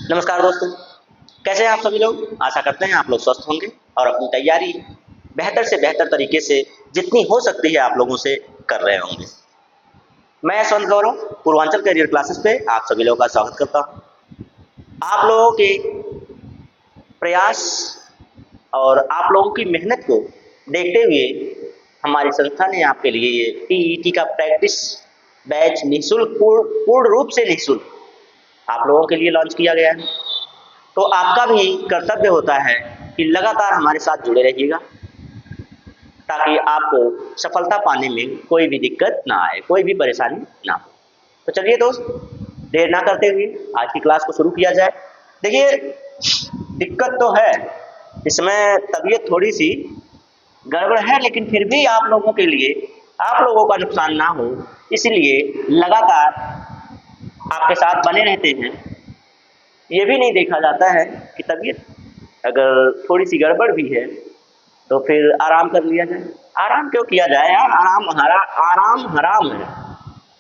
नमस्कार दोस्तों, कैसे हैं आप सभी लोग। आशा करते हैं आप लोग स्वस्थ होंगे और अपनी तैयारी बेहतर से बेहतर तरीके से जितनी हो सकती है आप लोगों से कर रहे होंगे। मैं यशवंत गौरव पूर्वांचल करियर क्लासेस पे आप सभी लोगों का स्वागत करता हूँ। आप लोगों के प्रयास और आप लोगों की मेहनत को देखते हुए हमारी संस्था ने आपके लिए ये टीईटी का प्रैक्टिस बैच निःशुल्क पूर्ण रूप से निःशुल्क आप लोगों के लिए लॉन्च किया गया है। तो आपका भी कर्तव्य होता है कि लगातार हमारे साथ जुड़े रहिएगा ताकि आपको सफलता पाने में कोई भी दिक्कत ना आए, कोई भी परेशानी ना हो। तो चलिए दोस्त, देर ना करते हुए आज की क्लास को शुरू किया जाए। देखिए, दिक्कत तो है, इसमें तबीयत थोड़ी सी गड़बड़ है, लेकिन फिर भी आप लोगों के लिए आप लोगों का नुकसान ना हो इसलिए लगातार आपके साथ बने रहते हैं। ये भी नहीं देखा जाता है कि तबीयत अगर थोड़ी सी गड़बड़ भी है तो फिर आराम कर लिया जाए। आराम क्यों किया जाए यार, आराम हराम है।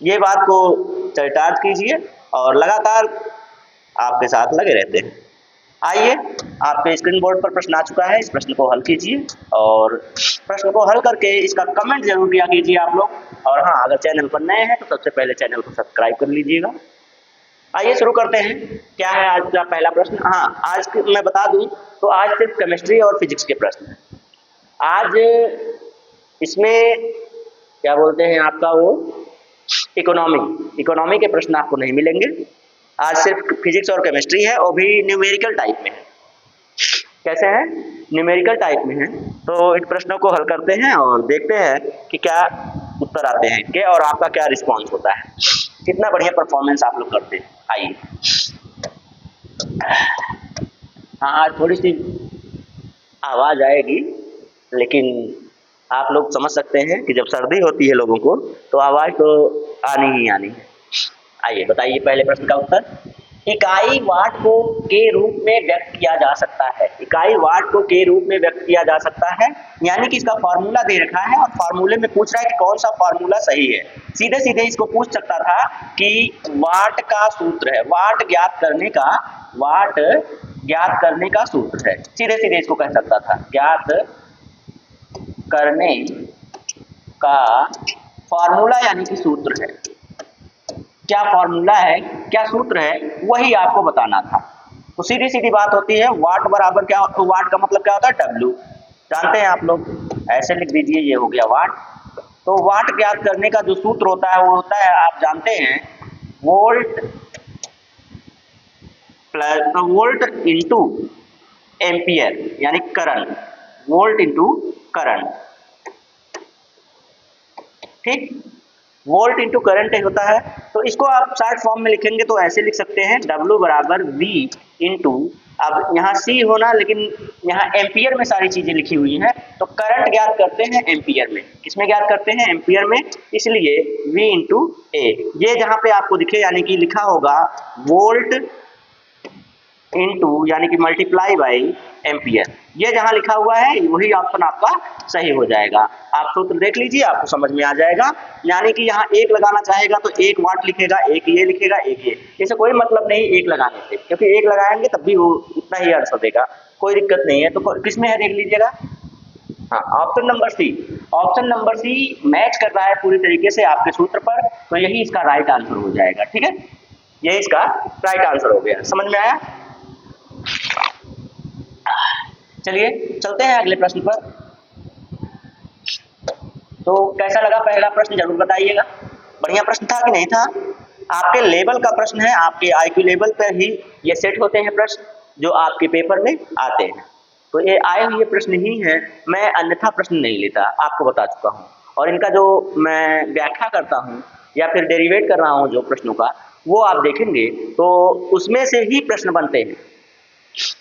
ये बात को चरितार्थ कीजिए और लगातार आपके साथ लगे रहते हैं। आइए, आपके स्क्रीन बोर्ड पर प्रश्न आ चुका है, इस प्रश्न को हल कीजिए और प्रश्न को हल करके इसका कमेंट जरूर किया कीजिए आप लोग। और हाँ, अगर चैनल पर नए हैं तो सबसे पहले चैनल को सब्सक्राइब कर लीजिएगा। आइए शुरू करते हैं। क्या है आज का पहला प्रश्न। हाँ, आज मैं बता दूं तो आज सिर्फ केमिस्ट्री और फिजिक्स के प्रश्न हैं। आज इसमें क्या बोलते हैं आपका वो इकोनॉमी के प्रश्न आपको नहीं मिलेंगे। आज सिर्फ फिजिक्स और केमिस्ट्री है, और भी न्यूमेरिकल टाइप में है। कैसे है? न्यूमेरिकल टाइप में है। तो इन प्रश्नों को हल करते हैं और देखते हैं कि क्या उत्तर आते हैं इनके और आपका क्या रिस्पॉन्स होता है, कितना बढ़िया परफॉर्मेंस आप लोग करते हैं। आइए, हाँ आज थोड़ी सी आवाज आएगी, लेकिन आप लोग समझ सकते हैं कि जब सर्दी होती है लोगों को तो आवाज तो आनी ही आनी है। आइए बताइए पहले प्रश्न का उत्तर। इकाई वाट को के रूप में व्यक्त किया जा सकता है। इकाई वाट को के रूप में व्यक्त किया जा सकता है, यानी कि इसका फॉर्मूला दे रखा है और फॉर्मूले में पूछ रहा है कि कौन सा फॉर्मूला सही है। सीधे सीधे इसको पूछ सकता था कि वाट का सूत्र है, वाट ज्ञात करने का सूत्र है। सीधे सीधे इसको कह सकता था, ज्ञात करने का फॉर्मूला यानी कि सूत्र है। क्या फॉर्मूला है, क्या सूत्र है, वही आपको बताना था। तो सीधी सीधी बात होती है, वाट बराबर क्या, तो वाट का मतलब क्या होता है, डब्ल्यू। जानते हैं आप लोग, ऐसे लिख दीजिए, ये हो गया वाट। तो वाट ज्ञात करने का जो सूत्र होता है वो होता है, आप जानते हैं, वोल्ट इंटू एम्पियर यानी करंट, वोल्ट इंटू करंट। ठीक, वोल्ट इंटू करंट होता है। तो इसको आप शॉर्ट फॉर्म में लिखेंगे तो ऐसे लिख सकते हैं, W बराबर V इंटू, अब यहाँ C होना, लेकिन यहाँ एम्पियर में सारी चीजें लिखी हुई हैं, तो करंट ज्ञात करते हैं एम्पियर में। किसमें ज्ञात करते हैं? एम्पियर में, इसलिए V इंटू A। ये जहाँ पे आपको दिखे यानी कि लिखा होगा वोल्ट इंटू यानी कि मल्टीप्लाई बाई एम्पियर, ये जहां लिखा हुआ है वही ऑप्शन आपका सही हो जाएगा। आप सूत्र देख लीजिए, आपको समझ में आ जाएगा। यानी कि यहाँ एक लगाना चाहेगा तो 1 वाट लिखेगा, एक ये लिखेगा, एक ये, इसे कोई मतलब नहीं एक लगाने से, क्योंकि एक लगाएंगे तब भी वो उतना ही आंसर देगा, कोई दिक्कत नहीं है। तो किसमें है देख लीजिएगा, हाँ option number C. Option number C match कर रहा है पूरी तरीके से आपके सूत्र पर, तो यही इसका राइट आंसर हो जाएगा। ठीक है, यही इसका राइट आंसर हो गया। समझ में आया? चलिए चलते हैं अगले प्रश्न पर। तो कैसा लगा पहला प्रश्न जरूर बताइएगा। बढ़िया प्रश्न था कि नहीं था? आपके लेवल का प्रश्न है, आपके आईक्यू लेवल पर ही ये सेट होते हैं प्रश्न जो आपके पेपर में आते हैं। तो ये आए हुए प्रश्न ही हैं, मैं अन्यथा प्रश्न नहीं लेता, आपको बता चुका हूँ। और इनका जो मैं व्याख्या करता हूँ या फिर डेरिवेट कर रहा हूँ जो प्रश्नों का, वो आप देखेंगे तो उसमें से ही प्रश्न बनते हैं,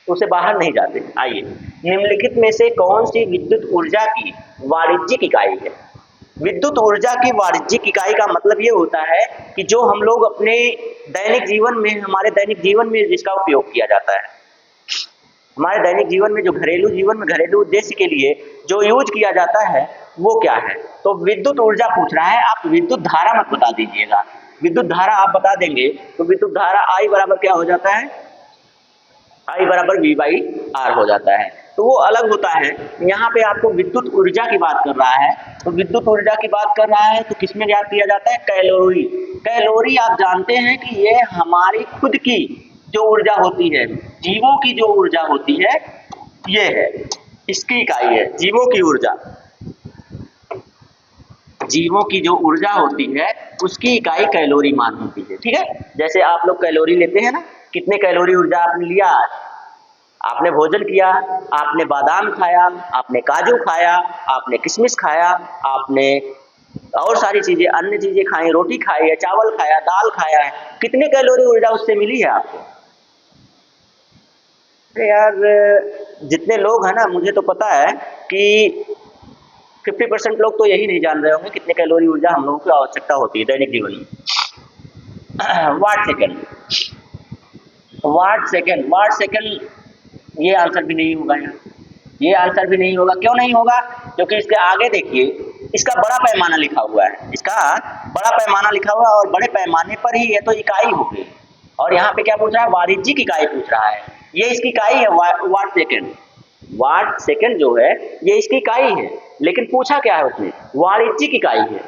उसे बाहर नहीं जाते। आइए, निम्नलिखित में से कौन सी विद्युत ऊर्जा की वाणिज्यिक इकाई है? विद्युत ऊर्जा की वाणिज्यिक इकाई का मतलब ये होता है कि जो हम लोग अपने दैनिक जीवन में, हमारे दैनिक जीवन में जिसका उपयोग किया जाता है, हमारे दैनिक जीवन में जो घरेलू जीवन में घरेलू उद्देश्य के लिए जो यूज किया जाता है वो क्या है? तो विद्युत ऊर्जा पूछ रहा है। आप विद्युत धारा मत बता दीजिएगा, विद्युत धारा आप बता देंगे तो विद्युत धारा I बराबर क्या हो जाता है, I बराबर V बाई R हो जाता है। तो वो अलग होता है। यहाँ पे आपको विद्युत ऊर्जा की बात कर रहा है, तो विद्युत ऊर्जा की बात कर रहा है तो किसमें ज्ञात किया जाता है? कैलोरी। कैलोरी आप जानते हैं कि ये हमारी खुद की जो ऊर्जा होती है, जीवों की जो ऊर्जा होती है ये है, इसकी इकाई है जीवों की ऊर्जा। जीवों की जो ऊर्जा होती है उसकी इकाई कैलोरी मान होती है। ठीक है, जैसे आप लोग कैलोरी लेते हैं ना, कितने कैलोरी ऊर्जा आपने लिया आज? आपने भोजन किया, आपने बादाम खाया, आपने काजू खाया, आपने किशमिश खाया, आपने और सारी चीजें अन्य चीजें खाई, रोटी खाई है, चावल खाया, दाल खाया है, कितने कैलोरी ऊर्जा उससे मिली है आपको? अरे यार जितने लोग हैं ना, मुझे तो पता है कि 50% लोग तो यही नहीं जान रहे होंगे कितने कैलोरी ऊर्जा हम लोगों की आवश्यकता होती है दैनिक जीवन में। Watt second, watt second, watt second, ये आंसर भी नहीं होगा यार, ये आंसर भी नहीं होगा। क्यों नहीं होगा? क्योंकि इसके आगे देखिए, इसका बड़ा पैमाना लिखा हुआ है, इसका बड़ा पैमाना लिखा हुआ है और बड़े पैमाने पर ही ये तो इकाई हो गई। और यहाँ पे क्या पूछ रहा है? वाणिज्यिक इकाई पूछ रहा है। ये इसकी इकाई है वाट सेकंड। वाट सेकंड जो है ये इसकी इकाई है, लेकिन पूछा क्या है उसने? वाणिज्यिक इकाई है।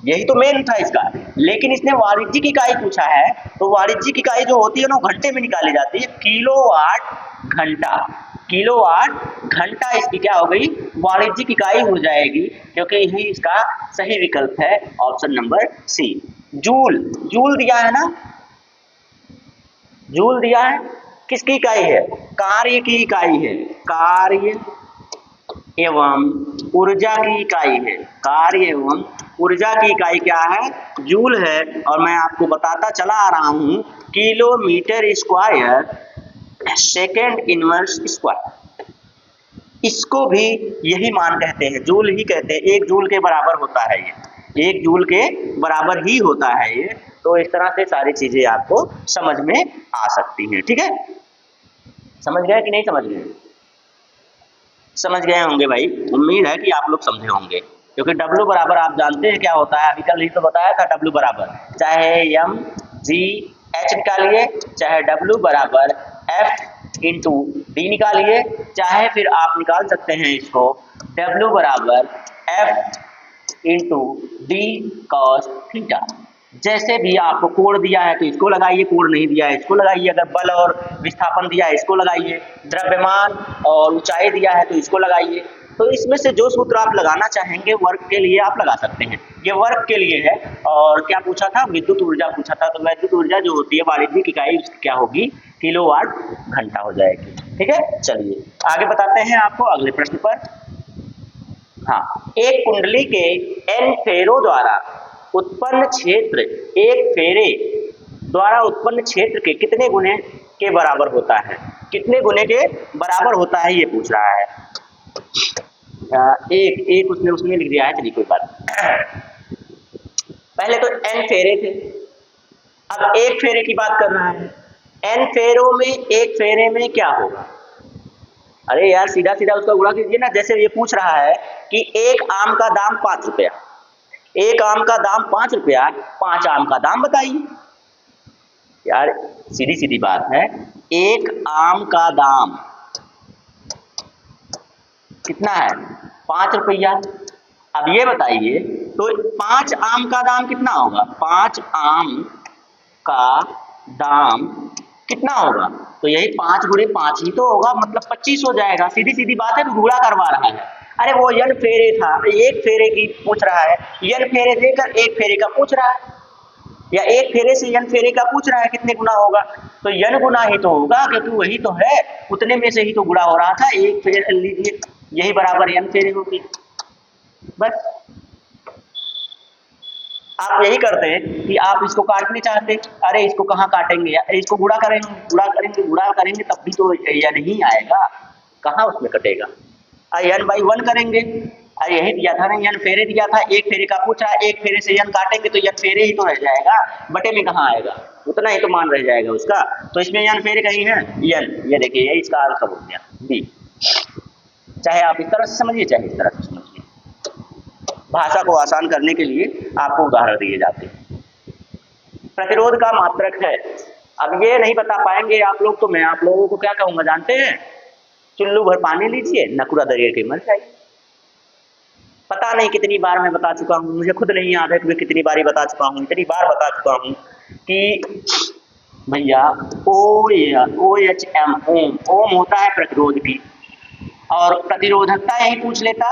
यही तो मेन था इसका, लेकिन इसने वाणिज्यिक इकाई पूछा है। तो वाणिज्यिक इकाई जो होती है ना घंटे में निकाली जाती है, किलोवाट घंटा। किलोवाट घंटा इसकी क्या हो गई? वाणिज्यिक इकाई हो जाएगी, क्योंकि यही इसका सही विकल्प है, option number C. Joule, joule दिया है ना, जूल दिया है, किसकी इकाई है? कार्य की इकाई है, कार्य एवं ऊर्जा की इकाई है। कार्य एवं ऊर्जा की इकाई क्या है? जूल है। और मैं आपको बताता चला आ रहा हूं, kilometre square second inverse square, इसको भी यही मान कहते हैं, जूल ही कहते हैं। एक जूल के बराबर होता है ये, एक जूल के बराबर ही होता है ये। तो इस तरह से सारी चीजें आपको समझ में आ सकती हैं। ठीक है, समझ गए कि नहीं समझ गए? समझ गए होंगे भाई, उम्मीद है कि आप लोग समझे होंगे, क्योंकि W बराबर आप जानते हैं क्या होता है, अभी कल ही तो बताया था। W बराबर चाहे M G H निकालिए, चाहे W बराबर F इंटू D निकालिए, चाहे फिर आप निकाल सकते हैं इसको W बराबर F into D cos theta. जैसे भी आपको कोण दिया है तो इसको लगाइए, कोण नहीं दिया है इसको लगाइए, अगर बल और विस्थापन दिया है इसको लगाइए, द्रव्यमान और ऊंचाई दिया है तो इसको लगाइए। तो इसमें से जो सूत्र आप लगाना चाहेंगे वर्क के लिए आप लगा सकते हैं। ये वर्क के लिए है। और क्या पूछा था? विद्युत ऊर्जा पूछा था। तो विद्युत ऊर्जा जो होती है वाणिज्यिक इकाई उसकी क्या होगी? किलोवाट घंटा हो जाएगी। ठीक है, चलिए आगे बताते हैं आपको अगले प्रश्न पर। हाँ, एक कुंडली के n फेरों द्वारा उत्पन्न क्षेत्र एक फेरे द्वारा उत्पन्न क्षेत्र के कितने गुने के बराबर होता है? कितने गुने के बराबर होता है ये पूछ रहा है। एक उसने लिख दिया है, चलिए कोई बात। पहले तो n फेरे थे, अब एक फेरे की बात कर रहा है। n फेरों में एक फेरे में क्या होगा? अरे यार सीधा सीधा उसका गुणा कीजिए ना। जैसे ये पूछ रहा है कि एक आम का दाम 5 रुपया, एक आम का दाम 5 रुपया, 5 आम का दाम बताइए। यार सीधी सीधी बात है, एक आम का दाम कितना है? 5 रुपया। अब ये बताइए तो 5 आम का दाम कितना होगा? 5 आम का दाम कितना होगा? तो यही 5 गुणे 5 ही तो होगा, मतलब 25 हो जाएगा। सीधी सीधी बात है, गुणा करवा रहा है। अरे वो n फेरे था, एक फेरे की पूछ रहा है, n फेरे देकर एक फेरे का पूछ रहा है, या एक फेरे से n फेरे का पूछ रहा है कितने गुना होगा? तो n गुना ही तो होगा, क्योंकि वही तो है, उतने में से ही तो गुणा हो रहा था। एक फेरे लीजिए, यही बराबर n फेरे होगी। बस आप यही करते हैं कि आप इसको काटने चाहते, अरे इसको कहाँ काटेंगे, इसको गुणा करेंगे, गुणा करेंगे, गुणा करेंगे तब भी तो n ही आएगा, कहाँ उसमें कटेगा? n बाई 1 करेंगे। अरे यही दिया था ना, n फेरे दिया था, एक फेरे का पूछा, एक फेरे से n काटेंगे तो n फेरे ही तो रह जाएगा, बटे में कहाँ आएगा? उतना ही तो मान रह जाएगा उसका। तो इसमें n फेरे कहीं है, n, ये देखिए ये इसका आंसर हो गया बी। चाहे आप इस तरह से समझिए चाहे इस तरह से समझिए, भाषा को आसान करने के लिए आपको उदाहरण दिए जाते हैं। प्रतिरोध का मात्रक है, अब ये नहीं बता पाएंगे आप लोग तो मैं आप लोगों को क्या कहूंगा जानते हैं, चुल्लू भर पानी लीजिए, नकुरा दरिया के मर जाइए। पता नहीं कितनी बार मैं बता चुका हूँ, मुझे खुद नहीं याद है कि मैं कितनी बारी बता चुका हूँ, इतनी बार बता चुका हूँ कि भैया ओ एच एम ओम, ओम होता है प्रतिरोध की, और प्रतिरोधकता यही पूछ लेता,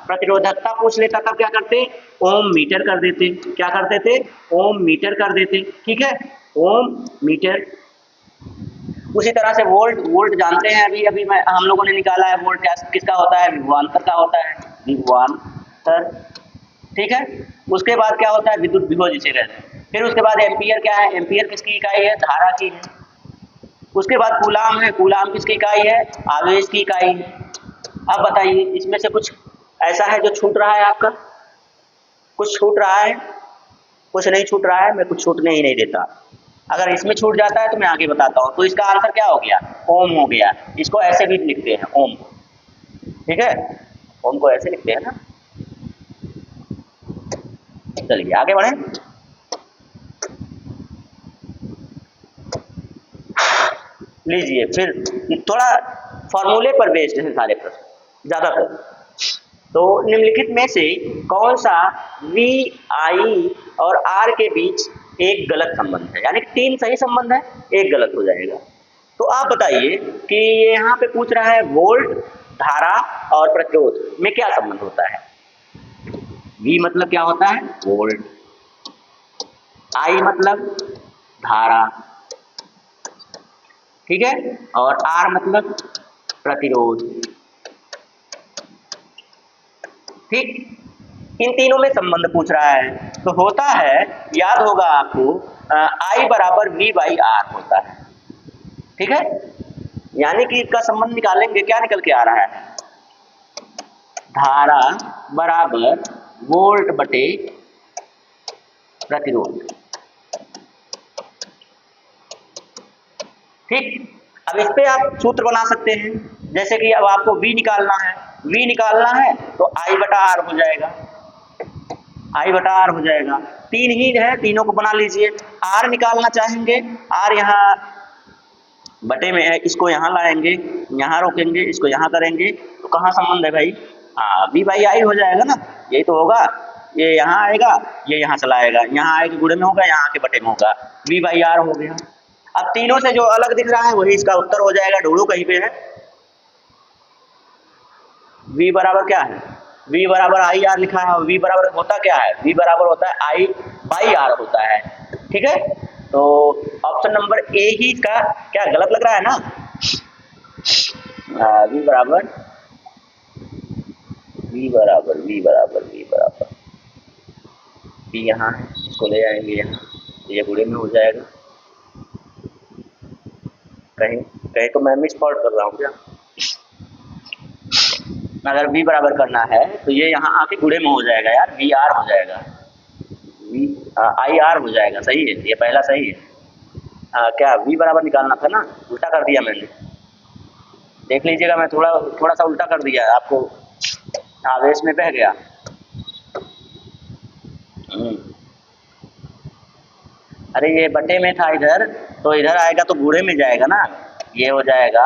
प्रतिरोधकता पूछ लेता, तब क्या करते, ओम मीटर कर देते, क्या कर देते, ओम मीटर कर देते, ठीक है, ओम मीटर। उसी तरह से वोल्ट, वोल्ट जानते हैं, अभी अभी मैं हम लोगों ने निकाला है वोल्ट किसका होता है, विभवांतर का होता है, विभवांतर, ठीक है। उसके बाद क्या होता है, विद्युत विभव जिसे कहते हैं। फिर उसके बाद एम्पियर क्या है, एम्पियर किसकी इकाई है, धारा की है। उसके बाद कूलाम है, कूलाम किसकी इकाई है, आवेश की इकाई है। अब बताइए इसमें से कुछ ऐसा है जो छूट रहा है आपका, कुछ छूट रहा है, कुछ नहीं छूट रहा है, मैं कुछ छूटने ही नहीं देता। अगर इसमें छूट जाता है तो मैं आगे बताता हूँ। तो इसका आंसर क्या हो गया, ओम हो गया। इसको ऐसे भी लिखते हैं ओम, ठीक है, ओम को ऐसे लिखते हैं ना। चलिए आगे बढ़े। लीजिए फिर थोड़ा फॉर्मूले पर बेस्ड है सारे प्रश्न ज्यादातर। तो निम्नलिखित में से कौन सा वी आई और आर के बीच एक गलत संबंध है, यानी कि 3 सही संबंध है, एक गलत हो जाएगा। तो आप बताइए कि ये यहाँ पे पूछ रहा है वोल्ट, धारा और प्रतिरोध में क्या संबंध होता है। वी मतलब क्या होता है, वोल्ट, आई मतलब धारा, ठीक है, और आर मतलब प्रतिरोध, ठीक। इन तीनों में संबंध पूछ रहा है। तो होता है, याद होगा आपको, आई बराबर वी बाई आर होता है, ठीक है। यानी कि इसका संबंध निकालेंगे, क्या निकल के आ रहा है, धारा बराबर वोल्ट बटे प्रतिरोध, ठीक। अब इस पे आप सूत्र बना सकते हैं, जैसे कि अब आपको V निकालना है, V निकालना है तो I बटा R हो जाएगा, I बटा R हो जाएगा। 3 ही है, तीनों को बना लीजिए। R निकालना चाहेंगे, R यहाँ बटे में है, इसको यहाँ लाएंगे, यहाँ रोकेंगे, इसको यहाँ करेंगे, तो कहाँ संबंध है भाई, हाँ V बाई I हो जाएगा ना, यही तो होगा। ये यहाँ आएगा, ये यहाँ चला आएगा, यहाँ आएगा गुणे में होगा, यहाँ आके बटे में होगा, V बाई R हो गया। अब तीनों से जो अलग दिख रहा है वही इसका उत्तर हो जाएगा, ढूंढो कहीं पे है। V बराबर क्या है, V बराबर आई आर लिखा है, V बराबर होता क्या है, V बराबर होता है I बाई आर होता है, ठीक है। तो ऑप्शन नंबर ए ही इसका क्या गलत लग रहा है ना, V बराबर V यहाँ है, इसको ले आएंगे यहाँ, ये बुरे में हो जाएगा। कहीं कहीं तो मैं मिस फॉल्ट कर रहा हूँ क्या, अगर V बराबर करना है तो ये यहाँ आके गुणे में हो जाएगा यार, वी आर हो जाएगा, आई आर हो जाएगा, सही है, ये पहला सही है। क्या V बराबर निकालना था ना, उल्टा कर दिया मैंने, देख लीजिएगा, मैं थोड़ा सा उल्टा कर दिया, आपको आवेश में बह गया। अरे ये बटे में था इधर, तो इधर आएगा तो गुणे में जाएगा ना, ये हो जाएगा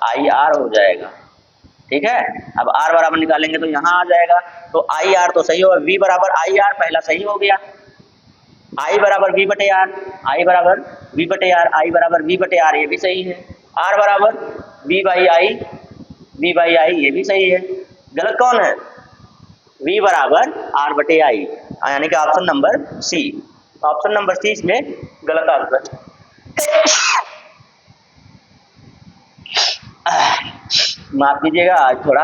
आई आर हो जाएगा, ठीक है। अब R बराबर निकालेंगे तो यहाँ आ जाएगा, तो आई आर तो सही होगा, V बराबर आई आर पहला सही हो गया, I बराबर V बटे आर, आई बराबर V बटे आर, आई बराबर V बटे आर, ये भी सही है। R बराबर V बाई आई, ये भी सही है। गलत कौन है, V बराबर R बटे आई, यानी कि option number C, option number C इसमें गलत आंसर। माफ कीजिएगा, आज थोड़ा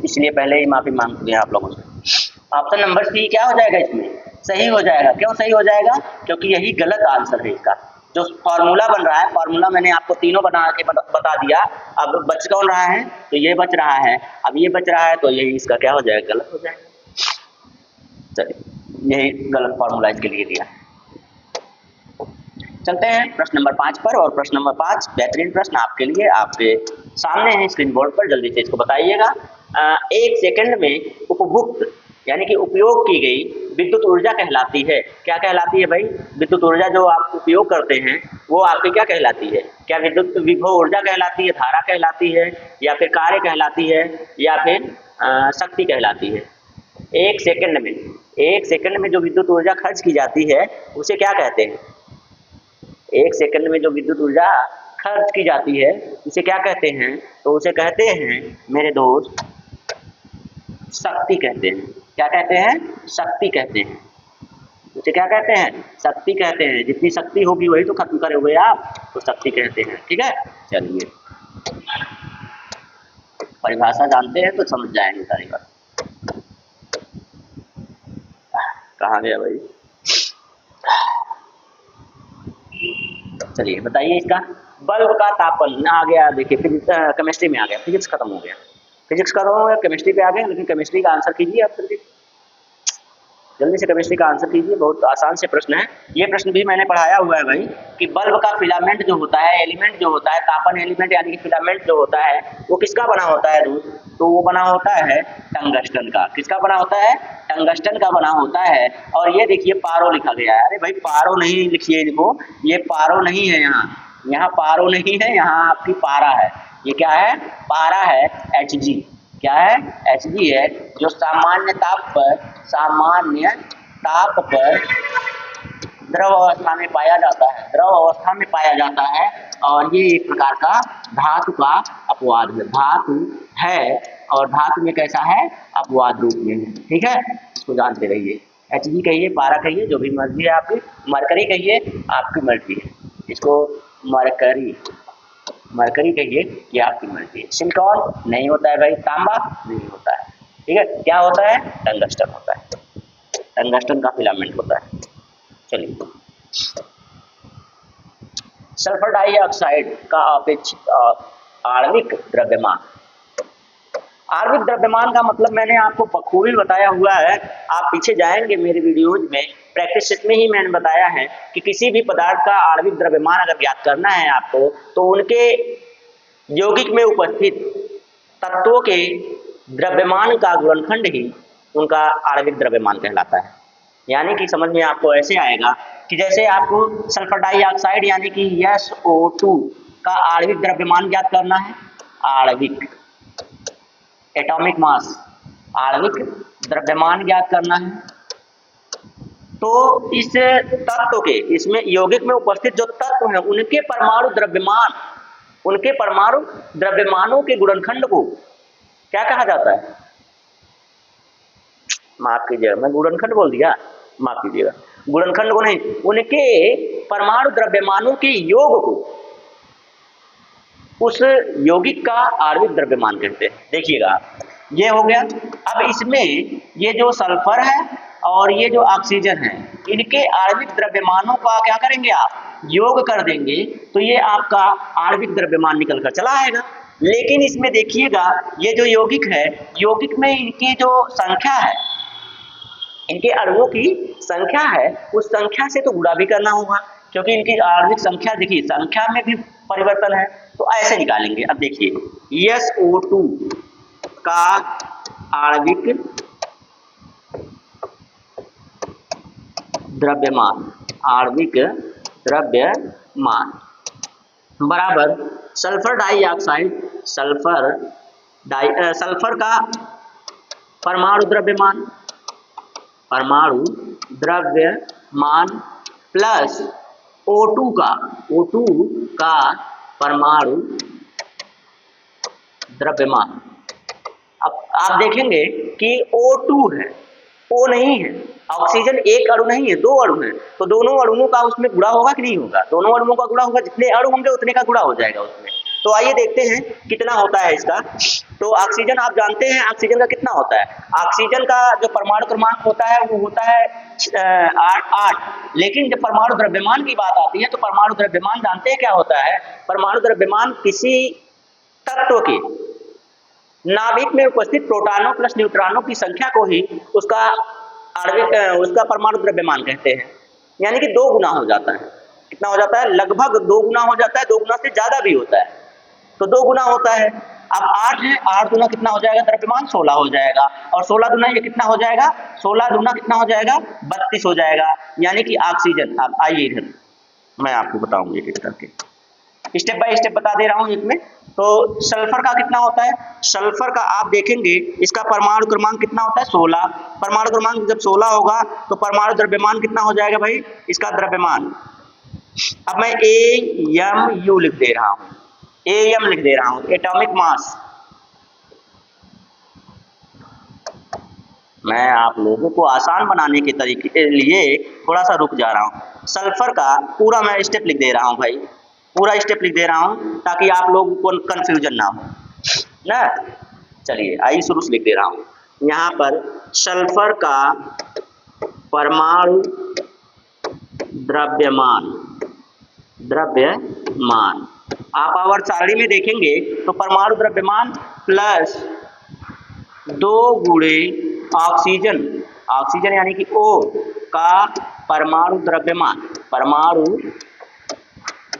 इसलिए पहले ही माफी मांगते हैं आप लोगों से। ऑप्शन नंबर सी क्या हो जाएगा, इसमें सही हो जाएगा। क्यों सही हो जाएगा, क्योंकि यही गलत आंसर है इसका। जो फॉर्मूला बन रहा है, फॉर्मूला मैंने आपको तीनों बना के बता दिया। अब बच कौन रहा है, तो ये बच रहा है, अब ये बच रहा है, तो यही इसका क्या हो जाएगा, गलत हो जाएगा। चलिए यही गलत फॉर्मूला इसके लिए दिया। चलते हैं प्रश्न नंबर 5 पर, और प्रश्न नंबर 5 बेहतरीन प्रश्न आपके लिए, आपके सामने है स्क्रीन बोर्ड पर, जल्दी से इसको बताइएगा। 1 सेकंड में उपभुक्त यानी कि उपयोग की गई विद्युत ऊर्जा कहलाती है। क्या कहलाती है भाई? विद्युत ऊर्जा जो आप उपयोग करते हैं वो आपकी क्या कहलाती है? क्या विद्युत विभव ऊर्जा कहलाती है, धारा कहलाती है, या फिर कार्य कहलाती है, या फिर शक्ति कहलाती है? एक सेकंड में जो विद्युत ऊर्जा खर्च की जाती है उसे क्या कहते हैं? एक सेकंड में जो विद्युत ऊर्जा खर्च की जाती है उसे क्या कहते हैं? तो उसे कहते हैं मेरे दोस्त शक्ति कहते हैं। क्या कहते हैं? शक्ति कहते हैं। उसे क्या कहते हैं? शक्ति कहते हैं। जितनी शक्ति होगी वही तो खत्म करोगे आप, तो शक्ति कहते हैं। ठीक है, चलिए परिभाषा जानते हैं तो समझ जाएंगे सारी बात। कहाँ गया भाई? चलिए बताइए इसका। बल्ब का तापन आ गया, देखिए केमिस्ट्री में आ गया, फिजिक्स खत्म हो गया, फिजिक्स खत्म हो गया, केमिस्ट्री पे आ गए। लेकिन केमिस्ट्री का आंसर कीजिए आप, जल्दी से केमिस्ट्री का आंसर कीजिए, बहुत आसान से प्रश्न है। ये प्रश्न भी मैंने पढ़ाया हुआ है भाई कि बल्ब का फिलामेंट जो होता है, एलिमेंट जो होता है, तापन एलिमेंट यानी कि फिलामेंट जो होता है वो किसका बना होता है दोस्त? तो वो बना होता है टंगस्टन का। किसका बना होता है? टंगस्टन का बना होता है। और ये देखिए पारो लिखा गया है। अरे भाई पारो नहीं लिखिए इनको, ये पारो नहीं है, यहाँ पारो नहीं है, यहाँ आपकी पारा है। ये क्या है? पारा है, Hg। क्या है? Hg है, जो सामान्य ताप पर द्रव अवस्था में पाया जाता है। और ये एक प्रकार का धातु का अपवाद है। धातु है और धातु में कैसा है? अपवाद रूप में है। ठीक है, इसको जानते रहिए। Hg कहिए, पारा कहिए, जो भी मर्जी है आपकी, मरकरी कहिए, आपकी मर्जी है। इसको मरकरी कहिए, ये आपकी मर्जी है। सिलिकॉन नहीं होता है भाई, तांबा नहीं होता है। ठीक है, क्या होता है? टंगस्टन होता है, टंगस्टन का फिलामेंट होता है। चलिए, सल्फर डाइऑक्साइड का अपेक्षित आणविक द्रव्यमान। आणविक द्रव्यमान का मतलब मैंने आपको बखूबी बताया हुआ है। आप पीछे जाएंगे मेरे वीडियोज में, प्रैक्टिस सेट में ही मैंने बताया है कि किसी भी पदार्थ का आणविक द्रव्यमान अगर ज्ञात करना है आपको, तो उनके यौगिक में उपस्थित तत्वों के द्रव्यमान का गुणनखंड ही उनका आणविक द्रव्यमान कहलाता है। यानी कि समझ में आपको ऐसे आएगा कि जैसे आपको सल्फर डाइऑक्साइड यानी कि SO2 का आणविक द्रव्यमान ज्ञात करना है, आणविक एटॉमिक मास, आणविक द्रव्यमान ज्ञात करना है, तो इस तत्व के, इसमें यौगिक में उपस्थित जो तत्व हैं उनके परमाणु द्रव्यमानों के गुणनखंड को क्या कहा जाता है? माफ कीजिएगा, मैं गुणनखंड बोल दिया, माफ कीजिएगा, गुणनखंड को नहीं, उनके परमाणु द्रव्यमानों के योग को उस यौगिक का आणविक द्रव्यमान कहते हैं। देखिएगा, ये हो गया। अब इसमें ये जो सल्फर है और ये जो ऑक्सीजन है, इनके आणविक द्रव्यमानों का क्या करेंगे आप? योग कर देंगे, तो ये आपका आणविक द्रव्यमान निकल कर चला आएगा। लेकिन इसमें देखिएगा, ये जो यौगिक है, यौगिक में इनकी जो संख्या है, इनके अणुओं की संख्या है, उस संख्या से तो गुणा भी करना होगा, क्योंकि इनकी आणविक संख्या, देखिए संख्या में भी परिवर्तन है। तो ऐसे निकालेंगे। अब देखिए, SO2 का आणविक द्रव्यमान बराबर सल्फर डाइऑक्साइड, सल्फर का परमाणु द्रव्यमान प्लस O2 का परमाणु द्रव्यमान। अब आप देखेंगे कि O2 है, O नहीं है, ऑक्सीजन एक अणु नहीं है, दो अणु है, तो दोनों अणुओं का उसमें गुणा होगा कि नहीं होगा? दोनों अणुओं का गुणा होगा, जितने अणु होंगे उतने का गुणा हो जाएगा उसमें। तो आइए देखते हैं कितना होता है इसका। तो ऑक्सीजन आप जानते हैं, ऑक्सीजन का कितना होता है? ऑक्सीजन का जो परमाणु क्रमांक होता है वो होता है 8। लेकिन जब परमाणु द्रव्यमान की बात आती है तो परमाणु द्रव्यमान जानते हैं क्या होता है? परमाणु द्रव्यमान किसी तत्व के नाभिक में उपस्थित प्रोटॉनों प्लस न्यूट्रॉनों की संख्या को ही उसका परमाणु द्रव्यमान कहते हैं। यानी कि 2 गुना हो जाता है। कितना हो जाता है? लगभग 2 गुना हो जाता है, 2 गुना से ज्यादा भी होता है, तो 2 गुना होता है। अब 8 है, 8 दूना कितना हो जाएगा द्रव्यमान 16 हो जाएगा, और 16 दूना ये कितना हो जाएगा, 16 दूना कितना हो जाएगा 32 हो जाएगा, यानी कि ऑक्सीजन। अब आइए इधर मैं आपको बताऊंगी एक एक करके, स्टेप बाय स्टेप बता दे रहा हूं एक में। तो सल्फर का कितना होता है, सल्फर का आप देखेंगे इसका परमाणु क्रमांक कितना होता है 16, परमाणु क्रमांक जब 16 होगा तो परमाणु द्रव्यमान कितना हो जाएगा भाई, इसका द्रव्यमान। अब मैं AMU लिख दे रहा हूं, AM लिख दे रहा हूं, एटॉमिक मास। मैं आप लोगों को आसान बनाने के तरीके के लिए थोड़ा सा रुक जा रहा हूं। सल्फर का पूरा मैं स्टेप लिख दे रहा हूं भाई, पूरा स्टेप लिख दे रहा हूं ताकि आप लोगों को कंफ्यूजन ना हो ना। चलिए आइए शुरू से लिख दे रहा हूं। यहां पर सल्फर का परमाणु द्रव्यमान, द्रव्यमान आप अगर सारणी में देखेंगे तो परमाणु द्रव्यमान प्लस 2 गुणे ऑक्सीजन, ऑक्सीजन यानी कि O का परमाणु द्रव्यमान, परमाणु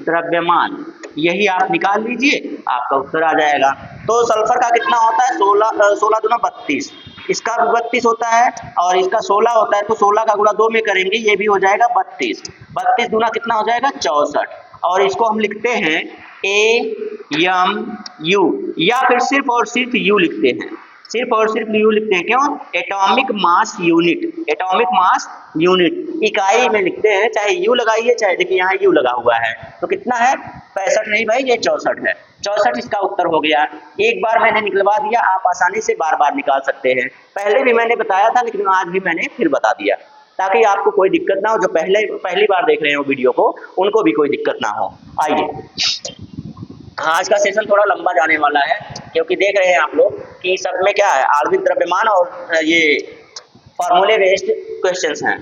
द्रव्यमान, यही आप निकाल लीजिए आपका उत्तर आ जाएगा। तो सल्फर का कितना होता है 16 दूना 32, इसका भी 32 होता है और इसका 16 होता है, तो 16 का गुणा 2 में करेंगे ये भी हो जाएगा 32, 32 दूना कितना हो जाएगा 64, और इसको हम लिखते हैं AMU, या फिर सिर्फ और सिर्फ U लिखते हैं, सिर्फ और सिर्फ यू लिखते हैं, क्यों, atomic mass unit, atomic mass unit इकाई में लिखते हैं, चाहे यू लगाइए चाहे, देखिए यहाँ यू लगा हुआ है तो कितना है 65 नहीं भाई, ये 64 है, 64 इसका उत्तर हो गया। एक बार मैंने निकलवा दिया, आप आसानी से बार बार निकाल सकते हैं, पहले भी मैंने बताया था लेकिन आज भी मैंने फिर बता दिया ताकि आपको कोई दिक्कत ना हो, जो पहली बार देख रहे हो वीडियो को उनको भी कोई दिक्कत ना हो। आइए आज का सेशन थोड़ा लंबा जाने वाला है क्योंकि देख रहे हैं आप लोग कि सब में क्या है, आणविक द्रव्यमान और ये फॉर्मूले बेस्ड क्वेश्चंस हैं।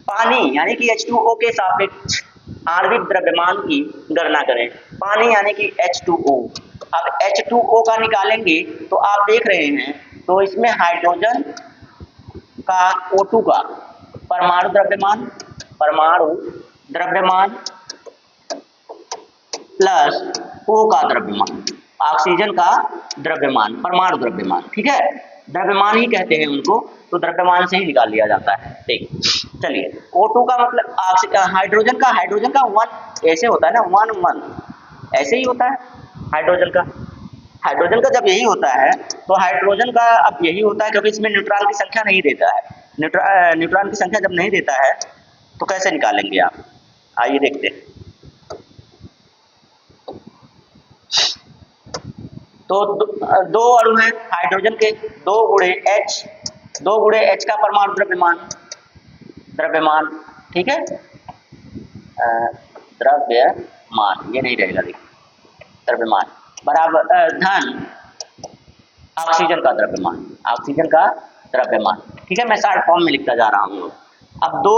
पानी यानी कि H2O के सापेक्ष आणविक द्रव्यमान की गणना करें, पानी यानी कि H2O। अब H2O का निकालेंगे तो आप देख रहे हैं तो इसमें हाइड्रोजन का O2 का परमाणु द्रव्यमान, परमाणु द्रव्यमान प्लस O का द्रव्यमान, ऑक्सीजन का द्रव्यमान, परमाणु द्रव्यमान, ठीक है, द्रव्यमान ही कहते हैं उनको, तो द्रव्यमान से ही निकाल लिया जाता है। ठीक, चलिए O2 का मतलब हाइड्रोजन का 1 ऐसे होता है ना, 1 1 ऐसे ही होता है हाइड्रोजन का, हाइड्रोजन का जब यही होता है तो हाइड्रोजन का अब यही होता है क्योंकि इसमें न्यूट्रॉन की संख्या नहीं देता है, न्यूट्रॉन की संख्या जब नहीं देता है तो कैसे निकालेंगे आप, आइए देखते हैं। तो दो अणु हैं हाइड्रोजन के, 2 गुणे H का परमाणु द्रव्यमान, द्रव्यमान, ठीक है, द्रव्यमान ये नहीं रहेगा, देखिए द्रव्यमान बराबर धन ऑक्सीजन का द्रव्यमान, ऑक्सीजन का द्रव्यमान, ठीक है, मैं शॉर्ट फॉर्म में लिखता जा रहा हूँ। अब 2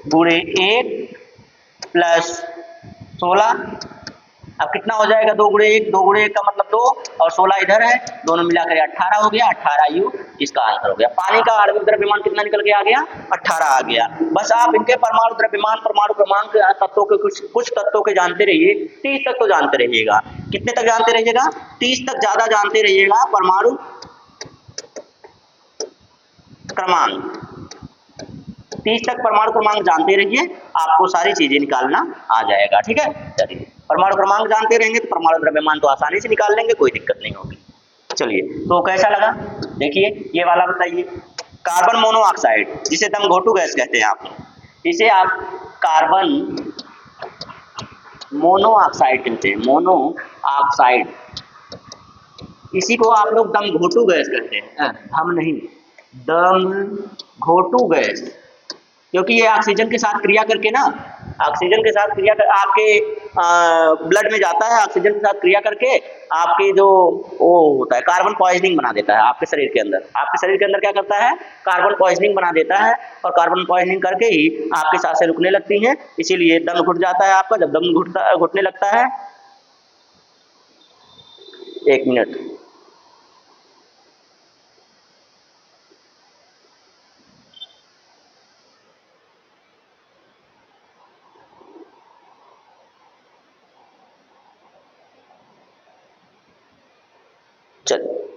गुणे 1 प्लस 16, अब कितना हो जाएगा 2 गुणे 1, 2 गुणे 1 का मतलब 2 और 16 इधर है, दोनों मिलाकर 18 हो गया, 18U इसका आंसर हो गया। पानी का आणविक द्रव्यमान कितना निकल के आ गया 18 आ गया। बस आप इनके परमाणु द्रव्यमान, परमाणु क्रमांक, तत्वों के कुछ तत्वों के जानते रहिए, 30 तक तो जानते रहिएगा, कितने तक जानते रहिएगा 30 तक ज्यादा जानते रहिएगा, परमाणु क्रमांक 30 तक परमाणु क्रमांक जानते रहिए, आपको सारी चीजें निकालना आ जाएगा, ठीक है। चलिए परमाणु क्रमांक जानते रहेंगे तो परमाणु द्रव्यमान तो आसानी से निकाल लेंगे, कोई दिक्कत नहीं होगी। चलिए तो कैसा लगा, देखिए ये वाला बताइए, कार्बन मोनोऑक्साइड जिसे दम घोटू गैस कहते हैं आप, इसे आप कार्बन मोनोऑक्साइड कहते हैं, मोनोऑक्साइड, इसी को आप लोग दम घोटू गैस कहते हैं, हम नहीं, दम घोटू गैस, क्योंकि ये ऑक्सीजन के साथ क्रिया करके ना, ऑक्सीजन के साथ क्रिया कर आपके ब्लड में जाता है, ऑक्सीजन के साथ क्रिया करके आपके जो वो होता है कार्बन पॉइजनिंग बना देता है आपके शरीर के अंदर, आपके शरीर के अंदर क्या करता है कार्बन पॉइजनिंग बना देता है, और कार्बन पॉइजनिंग करके ही आपकी सांसें रुकने लगती हैं, इसीलिए दम घुट जाता है आपका। जब दम घुटने लगता है, 1 मिनट,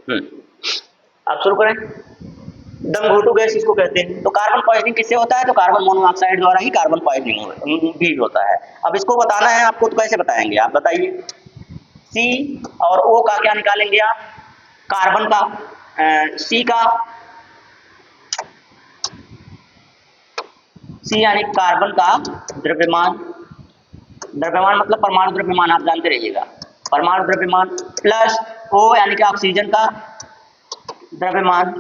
अब शुरू करें। दम घोटू गैस इसको कहते हैं। तो कार्बन पॉइजनिंग किससे होता है? तो कार्बन मोनोऑक्साइड द्वारा ही कार्बन पॉइजनिंग भी होता है। अब इसको बताना है आपको, तो कैसे बताएंगे आप बताइए। सी और ओ का क्या निकालेंगे आप? कार्बन का सी का, सी यानी कार्बन का द्रव्यमान, द्रव्यमान मतलब परमाणु द्रव्यमान, आप जानते रहिएगा, परमाणु द्रव्यमान, प्लस ओ यानी कि ऑक्सीजन का द्रव्यमान।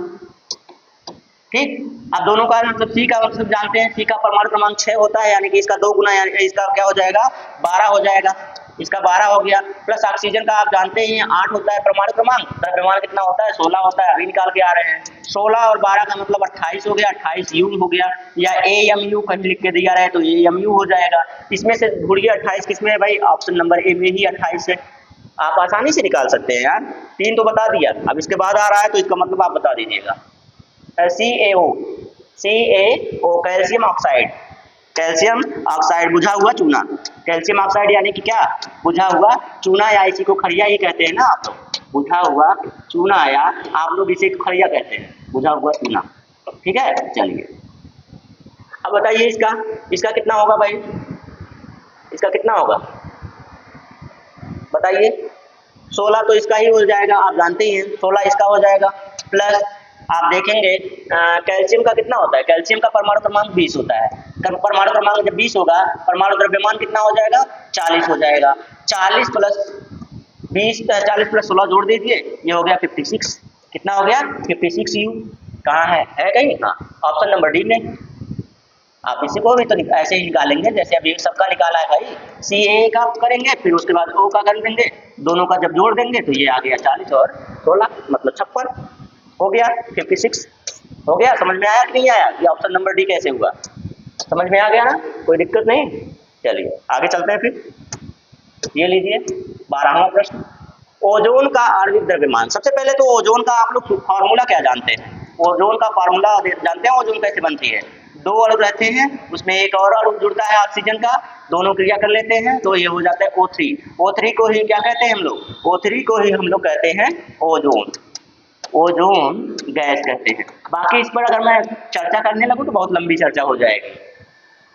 ठीक, अब दोनों का मतलब सी का मतलब जानते हैं, सी का परमाणु क्रमांक 6 होता है, यानी कि इसका 2 गुना, यानी इसका क्या हो जाएगा 12 हो जाएगा, इसका 12 हो गया। प्लस ऑक्सीजन का आप जानते ही हैं 8 होता है परमाणु क्रमांक, द्रव्यमान कितना होता है 16 होता है, अभी निकाल के आ रहे हैं। 16 और 12 का मतलब 28 हो गया, 28 यू हो गया, या AMU कहीं लिख के दिया रहे तो AMU हो जाएगा। इसमें से ढूंढिए 28 किसमें है भाई? ऑप्शन नंबर ए में ही 28 है। आप आसानी से निकाल सकते हैं यार, 3 तो बता दिया, अब इसके बाद आ रहा है तो इसका मतलब आप बता दीजिएगा। CaO, CaO calcium oxide, calcium oxide बुझा हुआ चूना। कैल्शियम ऑक्साइड यानी कि क्या? बुझा हुआ चूना, या इसी को खड़िया ही कहते हैं ना आप लोग, बुझा हुआ चूना, या आप लोग इसे खड़िया कहते हैं, बुझा हुआ चूना। ठीक है, चलिए अब बताइए इसका कितना होगा भाई? इसका कितना होगा बताइए? 16 तो इसका ही हो जाएगा, आप जानते ही हैं 16 इसका हो जाएगा। प्लस आप देखेंगे कैल्शियम का कितना होता है? कैल्शियम का परमाणु क्रमांक 20 होता है। परमाणु क्रमांक जब 20 होगा, परमाणु द्रव्यमान कितना हो जाएगा? 40 हो जाएगा। 40 प्लस 20, 40 प्लस 16 जोड़ दीजिए, ये हो गया 56। कितना हो गया? 56 यू। कहाँ है कहीं? हाँ, ऑप्शन नंबर डी में। आप इसी को भी तो ऐसे ही निकालेंगे जैसे अभी सबका निकाला है भाई। CA का करेंगे, फिर उसके बाद O का कर देंगे, दोनों का जब जोड़ देंगे तो ये आ गया 40 और 16 मतलब 56 हो गया, 56 हो गया। समझ में आया कि नहीं आया? ये ऑप्शन नंबर डी कैसे हुआ? समझ में आ गया ना? कोई दिक्कत नहीं? चलिए आगे चलते हैं फिर। ये लीजिए 12वां प्रश्न, ओजोन का आणविक द्रव्यमान। सबसे पहले तो ओजोन का आप लोग फॉर्मूला क्या जानते हैं? ओजोन का फॉर्मूला जानते हैं? ओजोन कैसे बनती है? 2 अणु रहते हैं, उसमें एक और अणु जुड़ता है ऑक्सीजन का, दोनों क्रिया कर लेते हैं तो ये हो जाता है O3। O3 को ही क्या कहते हैं हम लोग? O3 को ही हम लोग कहते हैं ओजोन, ओजोन गैस कहते हैं। बाकी इस पर अगर मैं चर्चा करने लगूँ तो बहुत लंबी चर्चा हो जाएगी।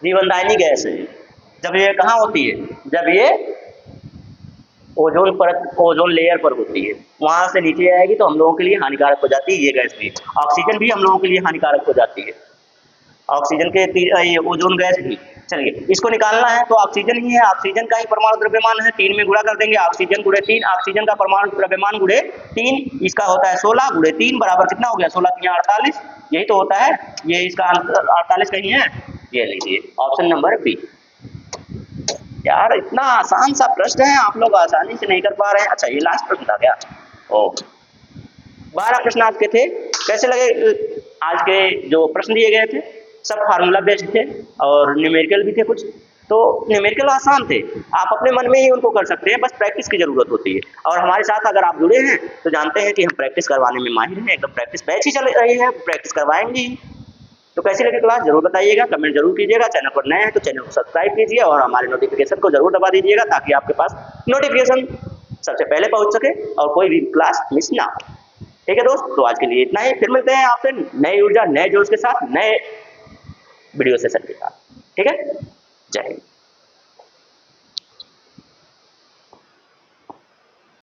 जीवनदायिनी गैस है। जब ये कहाँ होती है? जब ये ओजोन परत, ओजोन लेयर पर होती है, वहां से नीचे आएगी तो हम लोगों के लिए हानिकारक हो जाती है ये गैस भी। ऑक्सीजन भी हम लोगों के लिए हानिकारक हो जाती है, ऑक्सीजन के ये ओजोन गैस भी। चलिए इसको निकालना है तो ऑक्सीजन ही है, ऑक्सीजन का ही परमाणु द्रव्यमान है, 3 में गुणा कर देंगे, ऑक्सीजन गुणे 3, ऑक्सीजन का परमाणु द्रव्यमान गुणे 3, इसका होता है 16 गुणे 3 बराबर कितना हो गया? 16 3 48, यही तो होता है। ये इसका 48 कहीं है, ये लीजिए ऑप्शन नंबर बी। यार इतना आसान सा प्रश्न है, आप लोग आसानी से नहीं कर पा रहे हैं। अच्छा ये लास्ट प्रश्न था क्या? ओ 12 प्रश्न आज के थे। कैसे लगे आज के जो प्रश्न दिए गए थे? सब फार्मूला बेस्ड थे और न्यूमेरिकल भी थे कुछ, तो न्यूमेरिकल आसान थे, आप अपने मन में ही उनको कर सकते हैं, बस प्रैक्टिस की जरूरत होती है। और हमारे साथ अगर आप जुड़े हैं तो जानते हैं कि हम प्रैक्टिस करवाने में माहिर हैं, एकदम प्रैक्टिस बैच ही चल रही है, प्रैक्टिस करवाएंगे ही। तो कैसी लगी क्लास जरूर बताइएगा, कमेंट जरूर कीजिएगा। चैनल पर नए हैं तो चैनल को सब्सक्राइब कीजिए और हमारे नोटिफिकेशन को जरूर दबा दीजिएगा ताकि आपके पास नोटिफिकेशन सबसे पहले पहुंच सके और कोई भी क्लास मिस ना हो। ठीक है दोस्त, तो आज के लिए इतना ही, फिर मिलते हैं आपसे नई ऊर्जा नए जोश के साथ, नए वीडियो सेशन के साथ। ठीक है, जय हिंद।